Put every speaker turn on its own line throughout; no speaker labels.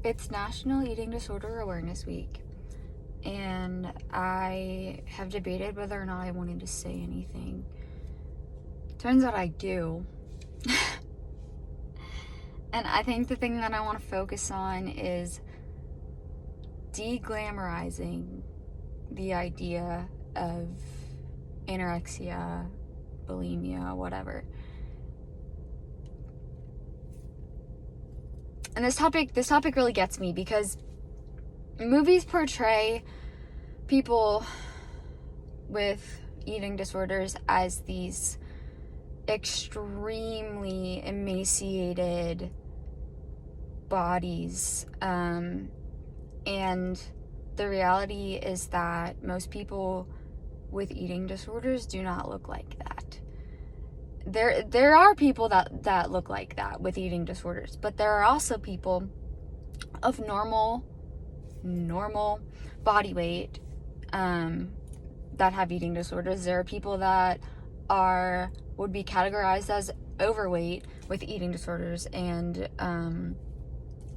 It's National Eating Disorder Awareness Week, and I have debated whether or not I wanted to say anything. Turns out I do. And I think the thing that I want to focus on is deglamorizing the idea of anorexia, bulimia, whatever. And this topic really gets me because movies portray people with eating disorders as these extremely emaciated bodies, and the reality is that most people with eating disorders do not look like that. There are people that look like that with eating disorders, but there are also people of normal body weight that have eating disorders. There are people that would be categorized as overweight with eating disorders. And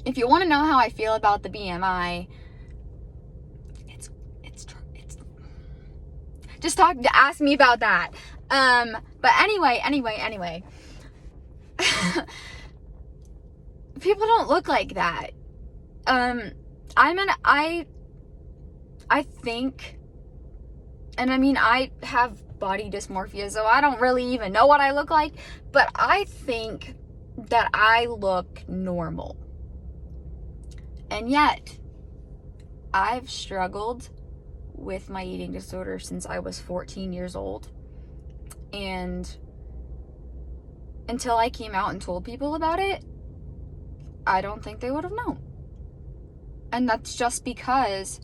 if you want to know how I feel about the BMI, it's just ask me about that. But anyway, people don't look like that. I think, and I mean, I have body dysmorphia, so I don't really even know what I look like, but I think that I look normal. And yet, I've struggled with my eating disorder since I was 14 years old. And until I came out and told people about it, I don't think they would have known. And that's just because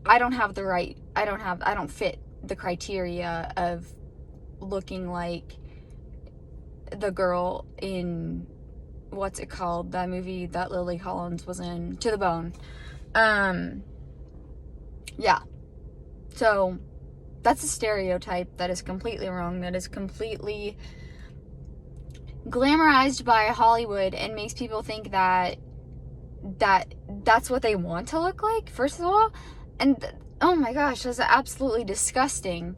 I don't fit the criteria of looking like the girl in, what's it called, that movie that Lily Collins was in, To the Bone. Yeah. So that's a stereotype that is completely wrong, that is completely glamorized by Hollywood and makes people think that that's what they want to look like, first of all. And oh my gosh, that's absolutely disgusting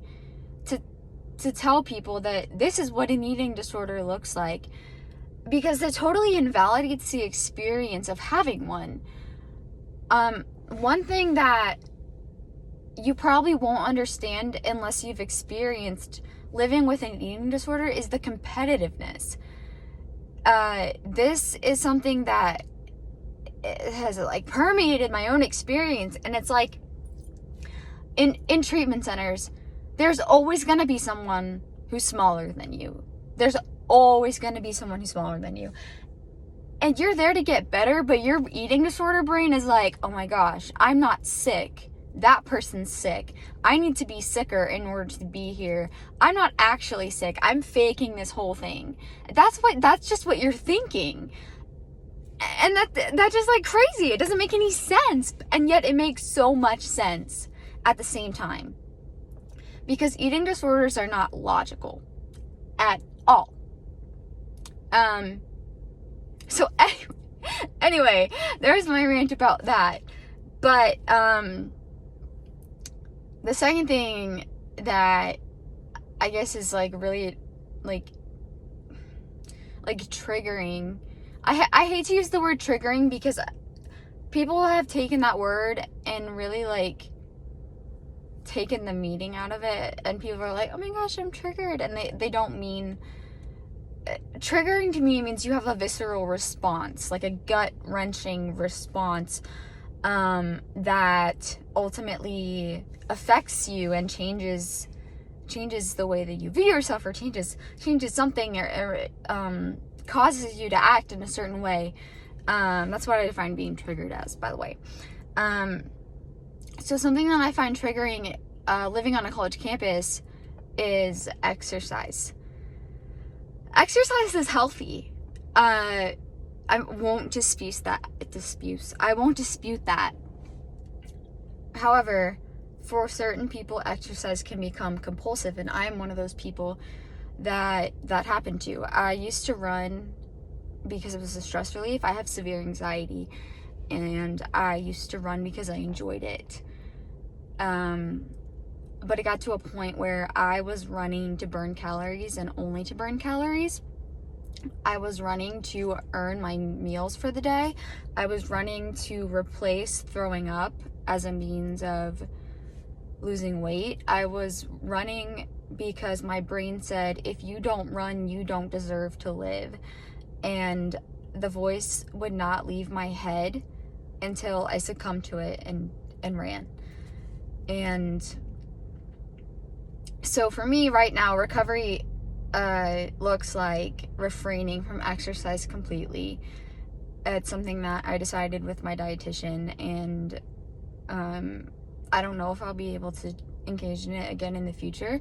to tell people that this is what an eating disorder looks like, because it totally invalidates the experience of having one. One thing that you probably won't understand unless you've experienced living with an eating disorder is the competitiveness. This is something that has like permeated my own experience, and it's like in treatment centers, there's always going to be someone who's smaller than you. There's always going to be someone who's smaller than you. And you're there to get better, but your eating disorder brain is like, oh my gosh, I'm not sick. That person's sick. I need to be sicker in order to be here. I'm not actually sick. I'm faking this whole thing. That's just what you're thinking. And that's just like crazy. It doesn't make any sense. And yet it makes so much sense at the same time. Because eating disorders are not logical at all. So anyway, there's my rant about that. But the second thing that I guess is like really like triggering. I hate to use the word triggering because people have taken that word and really like taken the meaning out of it, and people are like, oh my gosh, I'm triggered, and they don't mean. Triggering to me means you have a visceral response, like a gut-wrenching response that ultimately affects you and changes the way that you view yourself, or changes something, or causes you to act in a certain way. That's what I define being triggered as, by the way. So something that I find triggering living on a college campus is exercise. Exercise is healthy. I won't dispute that. I won't dispute that. However, for certain people, exercise can become compulsive, and I am one of those people that happened to. I used to run because it was a stress relief. I have severe anxiety, and I used to run because I enjoyed it. But it got to a point where I was running to burn calories and only to burn calories. I was running to earn my meals for the day. I was running to replace throwing up as a means of losing weight. I was running because my brain said, if you don't run, you don't deserve to live. And the voice would not leave my head until I succumbed to it and ran. And so for me right now, recovery looks like refraining from exercise completely. It's something that I decided with my dietitian, and I don't know if I'll be able to engage in it again in the future.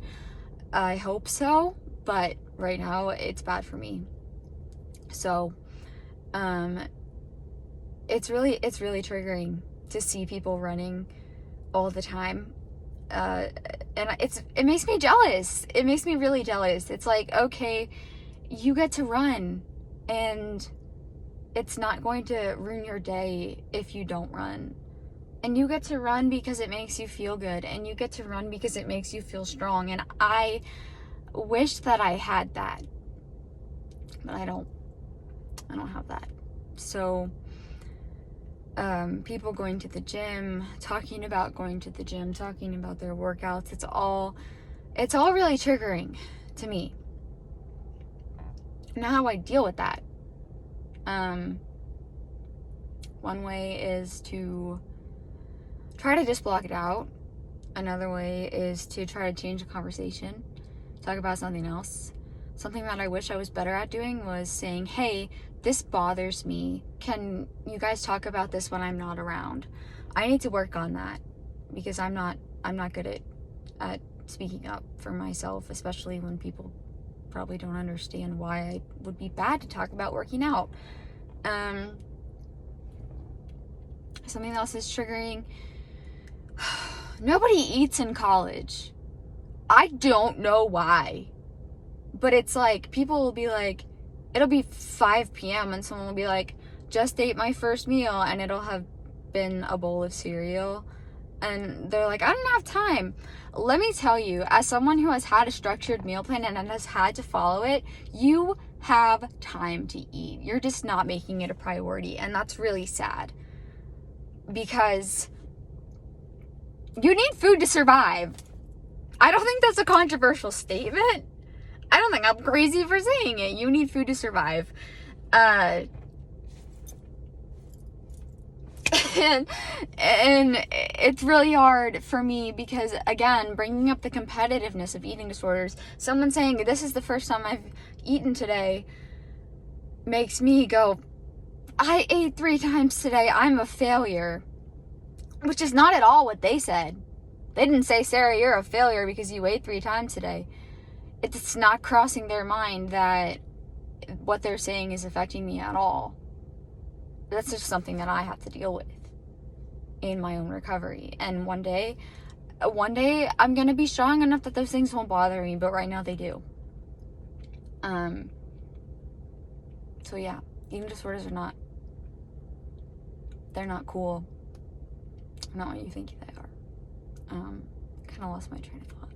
I hope so, but right now it's bad for me. So it's really triggering to see people running all the time. And it makes me jealous. It makes me really jealous. It's like, okay, you get to run, and it's not going to ruin your day if you don't run. And you get to run because it makes you feel good, and you get to run because it makes you feel strong. And I wish that I had that, but I don't have that. So people going to the gym, talking about going to the gym, talking about their workouts, it's all really triggering to me. Now how I deal with that, one way is to try to just block it out. Another way is to try to change the conversation, talk about something else. Something that I wish I was better at doing was saying, hey, this bothers me. Can you guys talk about this when I'm not around? I need to work on that, because I'm not good at speaking up for myself, especially when people probably don't understand why I would be bad to talk about working out. Something else is triggering. Nobody eats in college. I don't know why. But it's like, people will be like, it'll be 5 p.m. and someone will be like, just ate my first meal, and it'll have been a bowl of cereal. And they're like, I don't have time. Let me tell you, as someone who has had a structured meal plan and has had to follow it, you have time to eat. You're just not making it a priority. And that's really sad, because you need food to survive. I don't think that's a controversial statement. I don't think I'm crazy for saying it. You need food to survive. And it's really hard for me because, again, bringing up the competitiveness of eating disorders, someone saying this is the first time I've eaten today makes me go, I ate 3 times today, I'm a failure. Which is not at all what they said. They didn't say, Sarah, you're a failure because you ate 3 times today. It's not crossing their mind that what they're saying is affecting me at all. That's just something that I have to deal with in my own recovery. And one day I'm going to be strong enough that those things won't bother me, but right now they do. So yeah, eating disorders they're not cool. Not what you think they are. Kind of lost my train of thought.